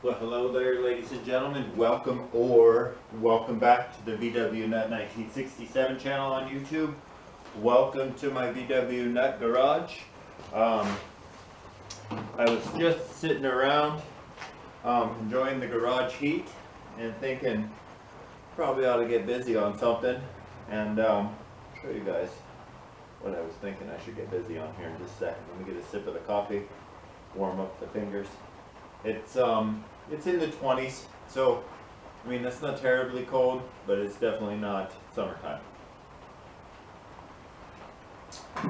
Well, hello there, ladies and gentlemen. Welcome back to the vwnut 1967 channel on YouTube. Welcome to my vwnut garage. I was just sitting around enjoying the garage heat and thinking probably ought to get busy on something and show you guys what I was thinking I should get busy on here in just a second. Let me get a sip of the coffee, warm up the fingers. It's in the 20s, so I mean that's not terribly cold, but it's definitely not summertime.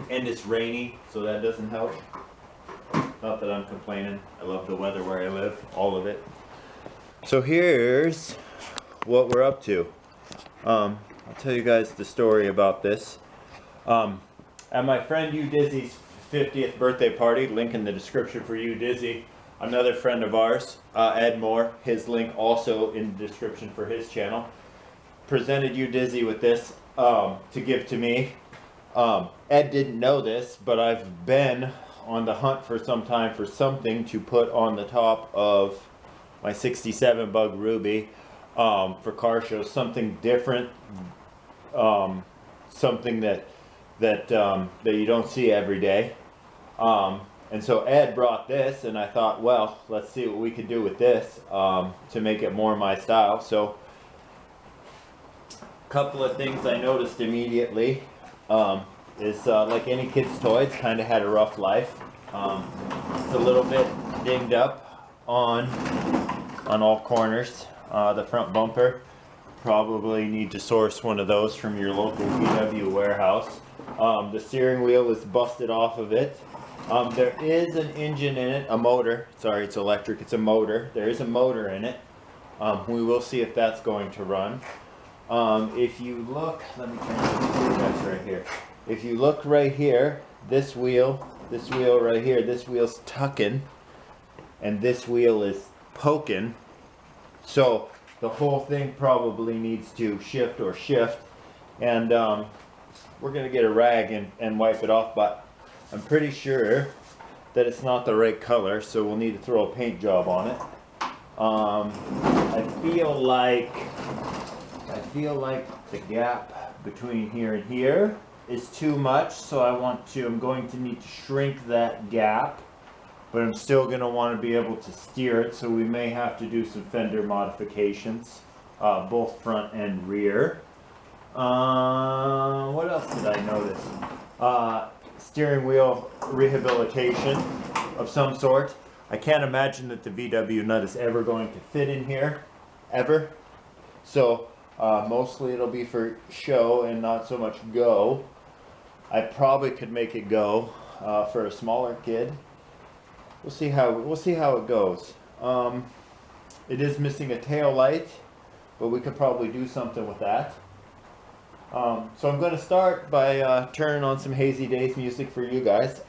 And it's rainy, so that doesn't help. Not that I'm complaining. I love the weather where I live, all of it. So here's what we're up to. I'll tell you guys the story about this. At my friend UDIZZY's 50th birthday party, link in the description for UDIZZY. Another friend of ours, Ed Moore, his link also in the description for his channel, presented UDIZZY with this to give to me. Ed didn't know this, but I've been on the hunt for some time for something to put on the top of my 67 Bug Ruby for car shows, something different, something that you don't see every day. And so Ed brought this, and I thought, well, let's see what we could do with this to make it more my style. So, a couple of things I noticed immediately is like any kid's toy, it's kind of had a rough life. It's a little bit dinged up on all corners. The front bumper, probably need to source one of those from your local VW warehouse. The steering wheel is busted off of it. There is an engine in it, a motor. Sorry, it's electric, it's a motor. There is a motor in it. We will see if that's going to run. If you look, let me turn this guys right here. If you look right here, this wheel right here, this wheel's tucking, and this wheel is poking. So the whole thing probably needs to shift, and we're gonna get a rag and wipe it off, but I'm pretty sure that it's not the right color, so we'll need to throw a paint job on it. I feel like the gap between here and here is too much, so I'm going to need to shrink that gap, but I'm still going to want to be able to steer it, so we may have to do some fender modifications, both front and rear. What else did I notice? Steering wheel rehabilitation of some sort. I can't imagine that the VW nut is ever going to fit in here, ever. So mostly it'll be for show and not so much go. I probably could make it go for a smaller kid. We'll see how it goes. It is missing a tail light, but we could probably do something with that. So I'm going to start by turning on some HAZEYDAZE music for you guys.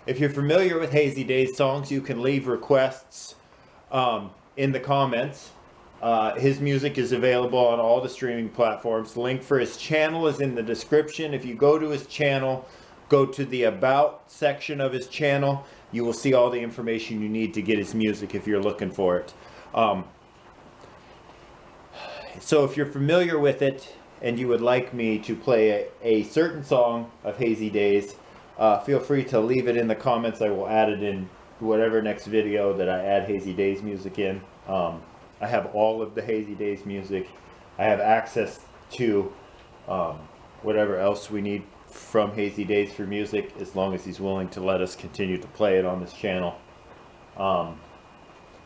If you're familiar with HAZEYDAZE songs, you can leave requests in the comments. His music is available on all the streaming platforms. The link for his channel is in the description. If you go to his channel, go to the About section of his channel, you will see all the information you need to get his music if you're looking for it. So if you're familiar with it, and you would like me to play a certain song of HAZEYDAZE, feel free to leave it in the comments. I will add it in whatever next video that I add HAZEYDAZE music in. I have all of the HAZEYDAZE music. I have access to whatever else we need from HAZEYDAZE for music, as long as he's willing to let us continue to play it on this channel.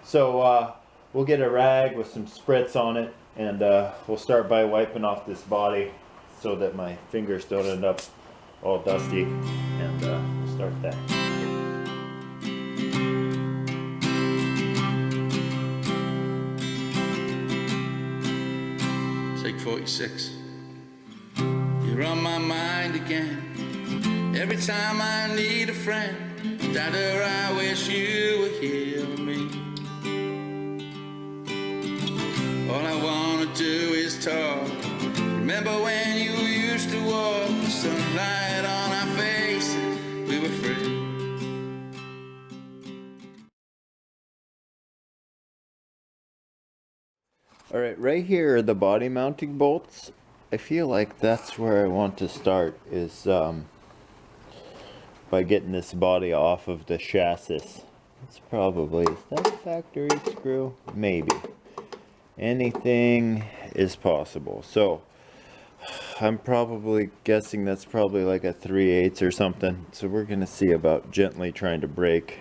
So we'll get a rag with some spritz on it, and we'll start by wiping off this body so that my fingers don't end up all dusty, and we'll start that. Take 46. You're on my mind again. Every time I need a friend, Dada, I wish you were here with me. All I wanna do is talk. Remember when you used to walk, the sunlight on our faces, we were free. Alright, right here are the body mounting bolts. I feel like that's where I want to start, is by getting this body off of the chassis. It's probably, is that a factory screw? Maybe. Anything is possible. So I'm probably guessing that's probably like a 3/8 or something. So we're gonna see about gently trying to break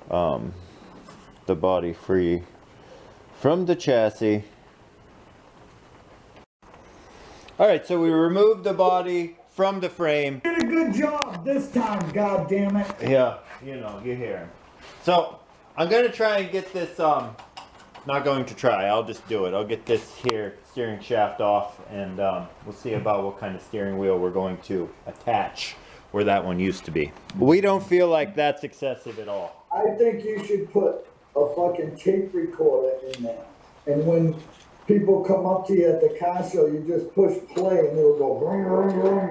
the body free from the chassis. Alright, so we removed the body from the frame. Did a good job this time, god damn it. Yeah, you know, you hear him. So I'm gonna try and get this, not going to try, I'll just do it. I'll get this here steering shaft off, and we'll see about what kind of steering wheel we're going to attach where that one used to be. We don't feel like that's excessive at all. I think you should put a fucking tape recorder in there. And when people come up to you at the car show, you just push play and it'll go vroom, vroom, vroom,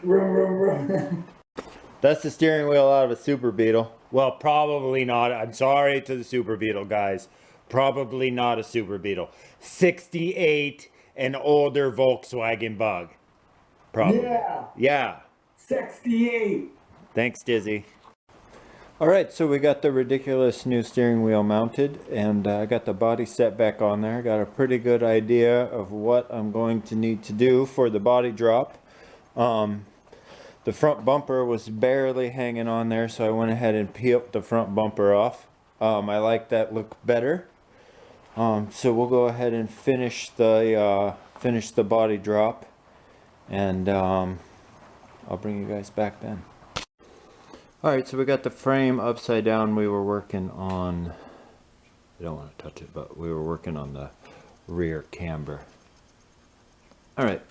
vroom, vroom, vroom. That's the steering wheel out of a Super Beetle. Well, probably not. I'm sorry to the Super Beetle guys. Probably not a Super Beetle. 68 and older Volkswagen Bug. Probably. Yeah. Yeah. 68. Thanks, Dizzy. Alright, so we got the ridiculous new steering wheel mounted, and I got the body set back on there. Got a pretty good idea of what I'm going to need to do for the body drop. The front bumper was barely hanging on there, so I went ahead and peeled the front bumper off. I like that look better. So we'll go ahead and finish the body drop, and I'll bring you guys back then. Alright, so we got the frame upside down. We were working on, I don't want to touch it, but we were working on the rear camber. Alright.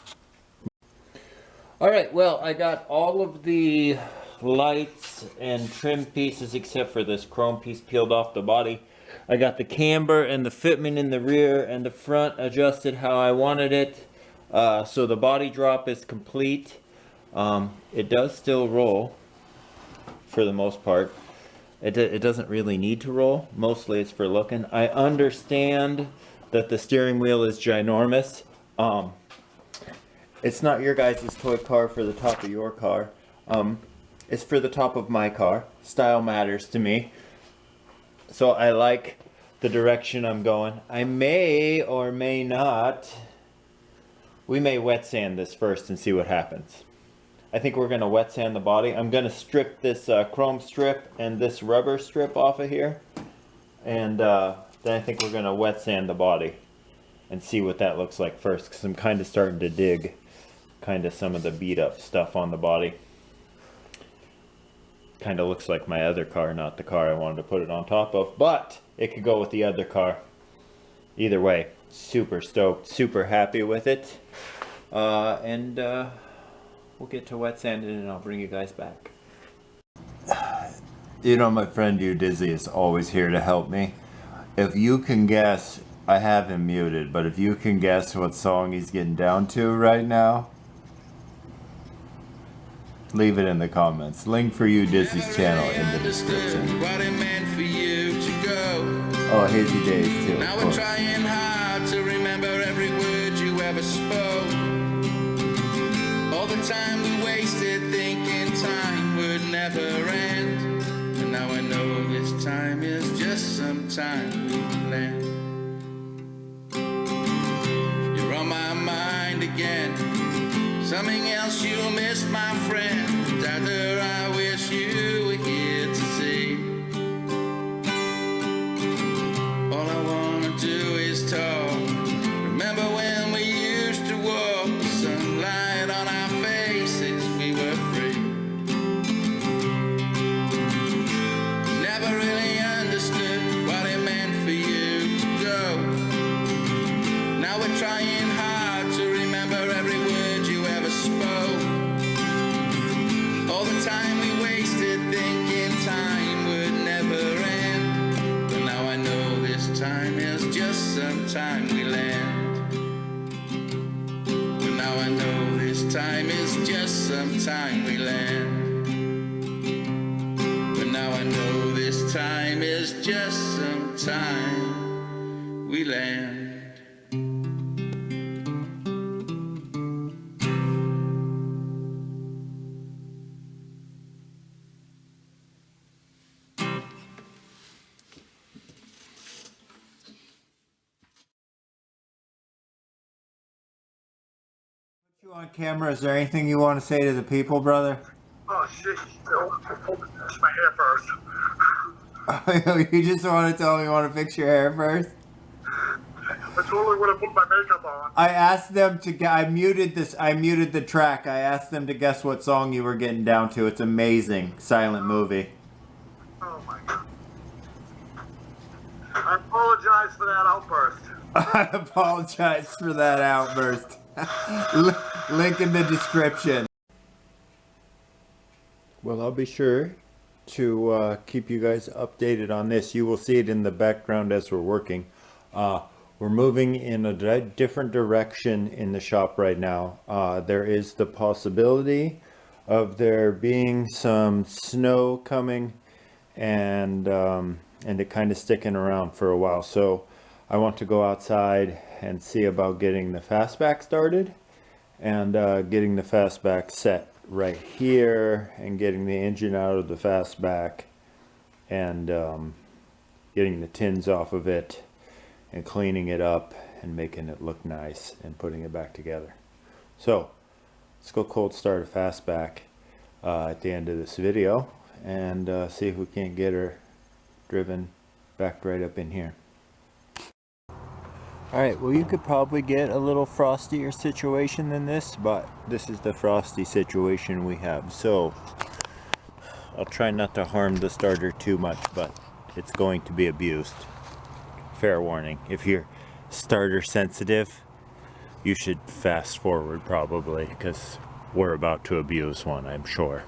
Alright, well, I got all of the lights and trim pieces except for this chrome piece peeled off the body. I got the camber and the fitment in the rear and the front adjusted how I wanted it. So the body drop is complete. It does still roll. For the most part, it doesn't really need to roll. Mostly it's for looking. I understand that the steering wheel is ginormous. It's not your guys' toy car for the top of your car. It's for the top of my car. Style matters to me. So I like the direction I'm going. I may or may not. We may wet sand this first and see what happens. I think we're going to wet sand the body. I'm going to strip this chrome strip and this rubber strip off of here. And then I think we're going to wet sand the body and see what that looks like first. Because I'm kind of starting to dig kind of some of the beat up stuff on the body. Kind of looks like my other car, not the car I wanted to put it on top of. But it could go with the other car. Either way, super stoked, super happy with it. We'll get to wet sanding and I'll bring you guys back. You know, my friend UDIZZY is always here to help me. If you can guess, I have him muted, but if you can guess what song he's getting down to right now, leave it in the comments. Link for UDIZZY's channel in the description. Oh, Hazy Days too. Now we're trying hard to remember every word you ever spoke. All the time we wasted thinking time would never end. And now I know this time is just some time we land. You're on my mind again. Something else you missed, my friend. Rather I wish you were here to see. All I wanna do is talk. Remember when we used to walk, the sunlight on our faces, we were free. Never really understood what it meant for you to go. Now we're trying hard to remember every word you ever spoke. All the time we wasted thinking time would never end. But now I know this time is just some time we land. But now I know this time is just some time we land. But now I know this time is just some time we land. You on camera, is there anything you want to say to the people, brother? Oh shit, fix my hair first. You just want to tell me you want to fix your hair first? I totally would have put my makeup on. I asked them to I muted the track. I asked them to guess what song you were getting down to. It's amazing. Silent movie. Oh my god. I apologize for that outburst. I apologize for that outburst. Link in the description. Well, I'll be sure to keep you guys updated on this. You will see it in the background as we're working. We're moving in a different direction in the shop right now. There is the possibility of there being some snow coming and it kind of sticking around for a while. So I want to go outside and see about getting the fastback started and getting the fastback set right here and getting the engine out of the fastback and getting the tins off of it and cleaning it up and making it look nice and putting it back together. So let's go cold start a fastback at the end of this video and see if we can't get her driven back right up in here. Alright, well, you could probably get a little frostier situation than this, but this is the frosty situation we have. So I'll try not to harm the starter too much, but it's going to be abused. Fair warning, if you're starter sensitive, you should fast forward probably, because we're about to abuse one, I'm sure.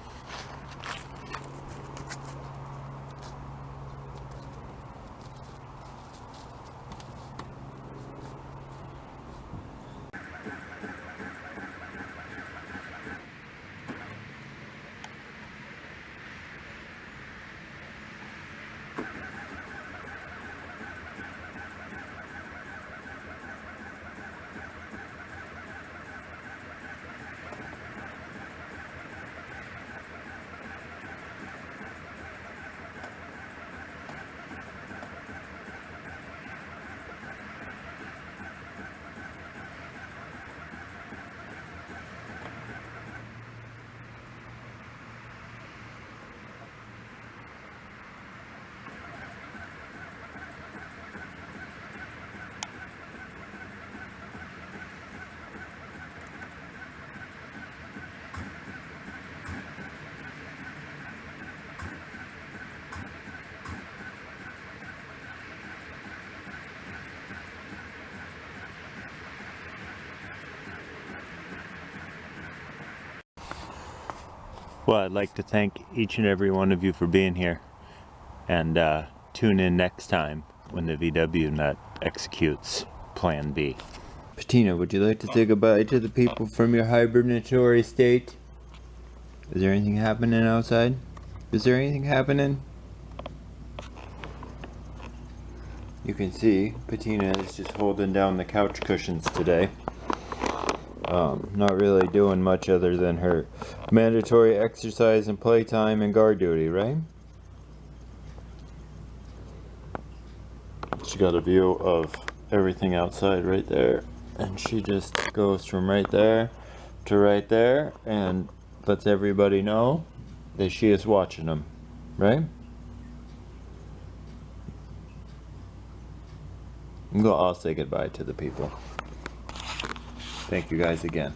Well, I'd like to thank each and every one of you for being here, and tune in next time when the vwnut executes Plan B. Patina, would you like to say goodbye to the people from your hibernatory state? Is there anything happening outside? Is there anything happening? You can see Patina is just holding down the couch cushions today. Not really doing much other than her mandatory exercise and playtime and guard duty, right? She got a view of everything outside right there, and she just goes from right there to right there and lets everybody know that she is watching them, right? I'll say goodbye to the people. Thank you guys again.